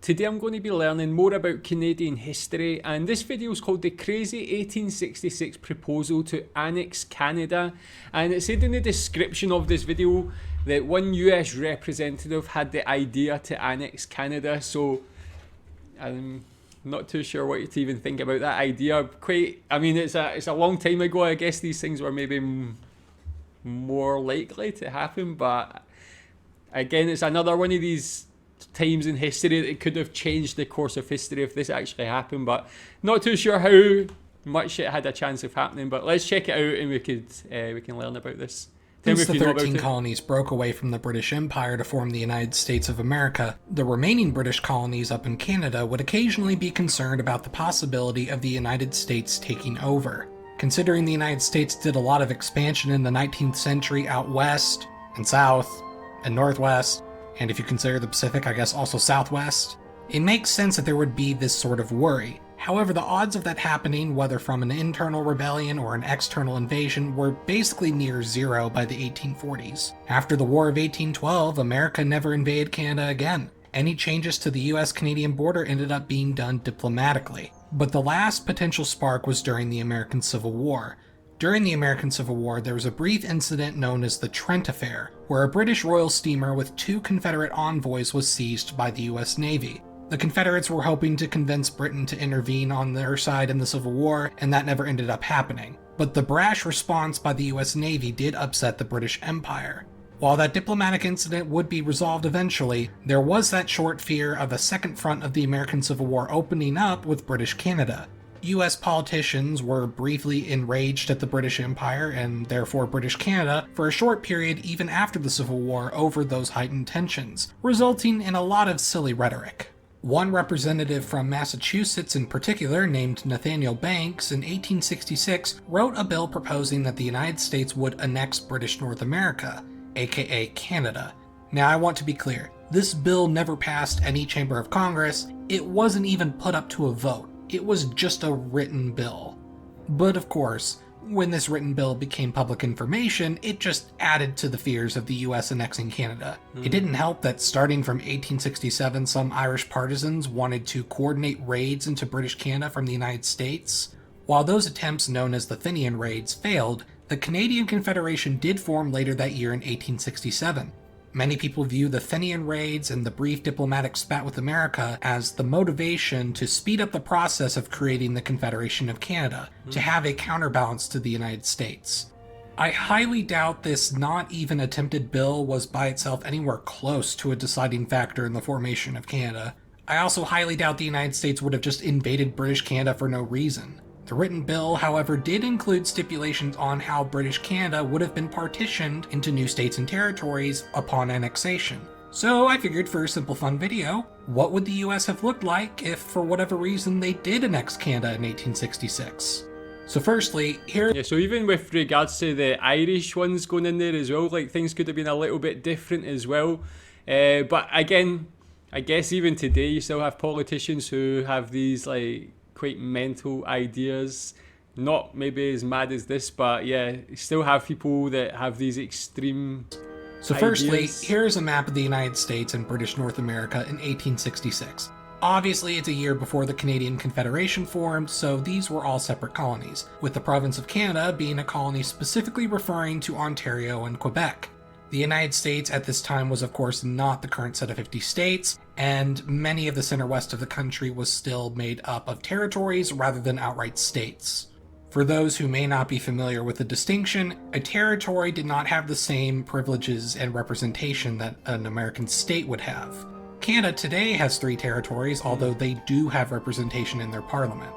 Today I'm going to be learning more about Canadian history, and this video is called The Crazy 1866 Proposal to Annex Canada. And it said in the description of this video that one US representative had the idea to annex Canada, so I'm not too sure what to even think about that idea. It's a long time ago. I guess these things were maybe more likely to happen, but again, it's another one of these times in history that could have changed the course of history if this actually happened, but not too sure how much it had a chance of happening. But let's check it out and we can learn about this. Since the 13 colonies broke away from the British Empire to form the United States of America, the remaining British colonies up in Canada would occasionally be concerned about the possibility of the United States taking over. Considering the United States did a lot of expansion in the 19th century out west and south and northwest, and if you consider the Pacific, I guess also southwest, it makes sense that there would be this sort of worry. However, the odds of that happening, whether from an internal rebellion or an external invasion, were basically near zero by the 1840s. After the War of 1812, America never invaded Canada again. Any changes to the US-Canadian border ended up being done diplomatically. But the last potential spark was during the American Civil War. During the American Civil War, there was a brief incident known as the Trent Affair, where a British royal steamer with 2 Confederate envoys was seized by the US Navy. The Confederates were hoping to convince Britain to intervene on their side in the Civil War, and that never ended up happening. But the brash response by the US Navy did upset the British Empire. While that diplomatic incident would be resolved eventually, there was that short fear of a second front of the American Civil War opening up with British Canada. US politicians were briefly enraged at the British Empire, and therefore British Canada, for a short period even after the Civil War over those heightened tensions, resulting in a lot of silly rhetoric. One representative from Massachusetts in particular, named Nathaniel Banks, in 1866 wrote a bill proposing that the United States would annex British North America, aka Canada. Now I want to be clear, this bill never passed any chamber of Congress, it wasn't even put up to a vote, it was just a written bill. But of course, when this written bill became public information, it just added to the fears of the US annexing Canada. It didn't help that starting from 1867, some Irish partisans wanted to coordinate raids into British Canada from the United States. While those attempts, known as the Fenian Raids, failed, the Canadian Confederation did form later that year in 1867. Many people view the Fenian Raids and the brief diplomatic spat with America as the motivation to speed up the process of creating the Confederation of Canada, to have a counterbalance to the United States. I highly doubt this not even attempted bill was by itself anywhere close to a deciding factor in the formation of Canada. I also highly doubt the United States would have just invaded British Canada for no reason. The written bill, however, did include stipulations on how British Canada would have been partitioned into new states and territories upon annexation. So I figured for a simple fun video, what would the US have looked like if for whatever reason they did annex Canada in 1866? So firstly, here... Yeah, so even with regards to the Irish ones going in there as well, like things could have been a little bit different as well. But again, I guess even today you still have politicians who have these like quite mental ideas, not maybe as mad as this, but yeah, you still have people that have these extreme So ideas. firstly, here's a map of the United States and British North America in 1866. Obviously, it's a year before the Canadian Confederation formed, so these were all separate colonies, with the province of Canada being a colony specifically referring to Ontario and Quebec. The United States at this time was of course not the current set of 50 states, and many of the center west of the country was still made up of territories rather than outright states. For those who may not be familiar with the distinction, a territory did not have the same privileges and representation that an American state would have. Canada today has 3 territories, although they do have representation in their parliament.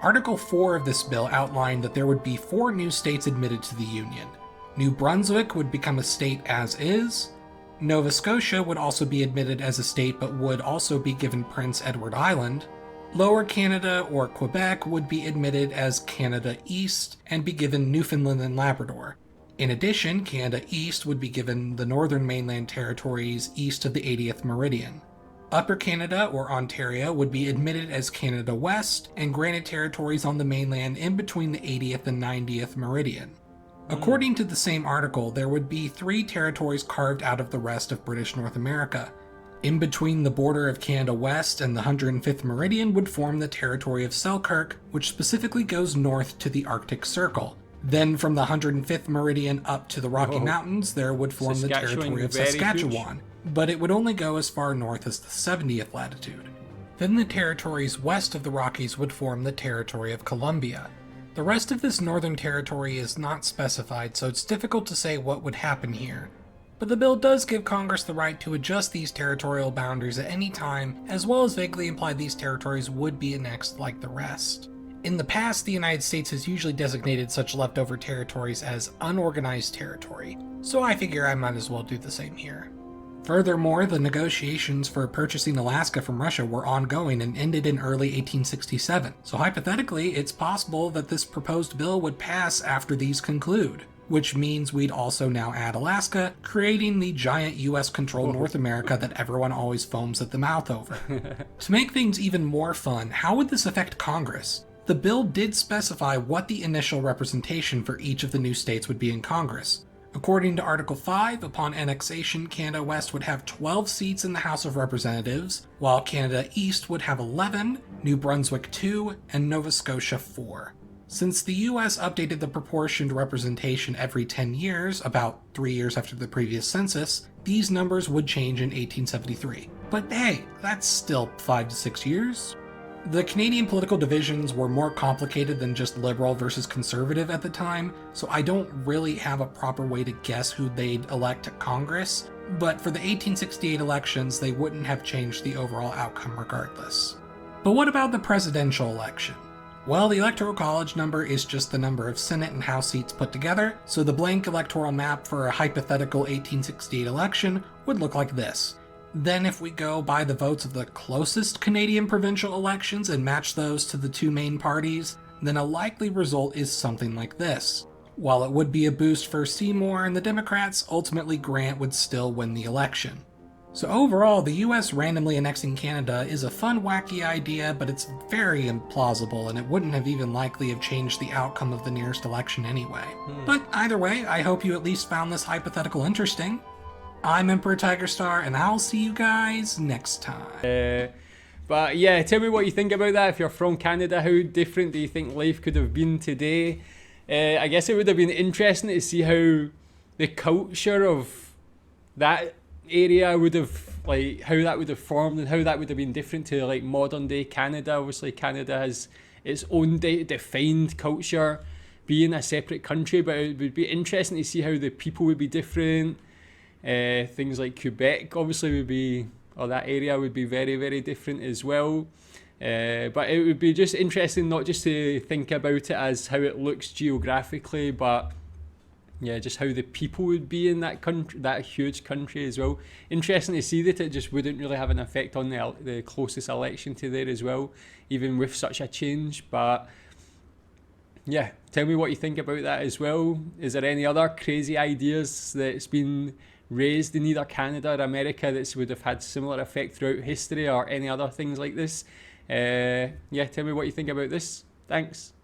Article 4 of this bill outlined that there would be 4 new states admitted to the Union. New Brunswick would become a state as is. Nova Scotia would also be admitted as a state but would also be given Prince Edward Island. Lower Canada, or Quebec, would be admitted as Canada East and be given Newfoundland and Labrador. In addition, Canada East would be given the northern mainland territories east of the 80th meridian. Upper Canada, or Ontario, would be admitted as Canada West and granted territories on the mainland in between the 80th and 90th meridian. According to the same article, there would be 3 territories carved out of the rest of British North America. In between the border of Canada West and the 105th meridian would form the territory of Selkirk, which specifically goes north to the Arctic Circle. Then from the 105th meridian up to the Rocky Mountains, there would form the territory of Saskatchewan, but it would only go as far north as the 70th latitude. Then the territories west of the Rockies would form the territory of Columbia. The rest of this northern territory is not specified, so it's difficult to say what would happen here. But the bill does give Congress the right to adjust these territorial boundaries at any time, as well as vaguely imply these territories would be annexed like the rest. In the past, the United States has usually designated such leftover territories as unorganized territory, so I figure I might as well do the same here. Furthermore, the negotiations for purchasing Alaska from Russia were ongoing and ended in early 1867, so hypothetically, it's possible that this proposed bill would pass after these conclude, which means we'd also now add Alaska, creating the giant US-controlled North America that everyone always foams at the mouth over. To make things even more fun, how would this affect Congress? The bill did specify what the initial representation for each of the new states would be in Congress. According to Article 5, upon annexation, Canada West would have 12 seats in the House of Representatives, while Canada East would have 11, New Brunswick 2, and Nova Scotia 4. Since the US updated the proportioned representation every 10 years, about 3 years after the previous census, these numbers would change in 1873. But hey, that's still 5 to 6 years. The Canadian political divisions were more complicated than just liberal versus conservative at the time, so I don't really have a proper way to guess who they'd elect to Congress, but for the 1868 elections, they wouldn't have changed the overall outcome regardless. But what about the presidential election? Well, the Electoral College number is just the number of Senate and House seats put together, so the blank electoral map for a hypothetical 1868 election would look like this. Then if we go by the votes of the closest Canadian provincial elections and match those to the two main parties, then a likely result is something like this. While it would be a boost for Seymour and the Democrats, ultimately Grant would still win the election. So overall, the US randomly annexing Canada is a fun, wacky idea, but it's very implausible, and it wouldn't have even likely have changed the outcome of the nearest election anyway. But either way, I hope you at least found this hypothetical interesting. I'm Emperor Tiger Star, and I'll see you guys next time. But yeah, tell me what you think about that. If you're from Canada, how different do you think life could have been today? I guess it would have been interesting to see how the culture of that area would have, like, how that would have formed and how that would have been different to like modern day Canada. Obviously Canada has its own defined culture being a separate country, but it would be interesting to see how the people would be different. Things like Quebec obviously would be, or that area would be very, very different as well. But it would be just interesting not just to think about it as how it looks geographically, but yeah, just how the people would be in that country, that huge country as well. Interesting to see that it just wouldn't really have an effect on the closest election to there as well, even with such a change. But yeah, tell me what you think about that as well. Is there any other crazy ideas that's been raised in either Canada or America that would have had similar effect throughout history, or any other things like this? Yeah, tell me what you think about this. Thanks.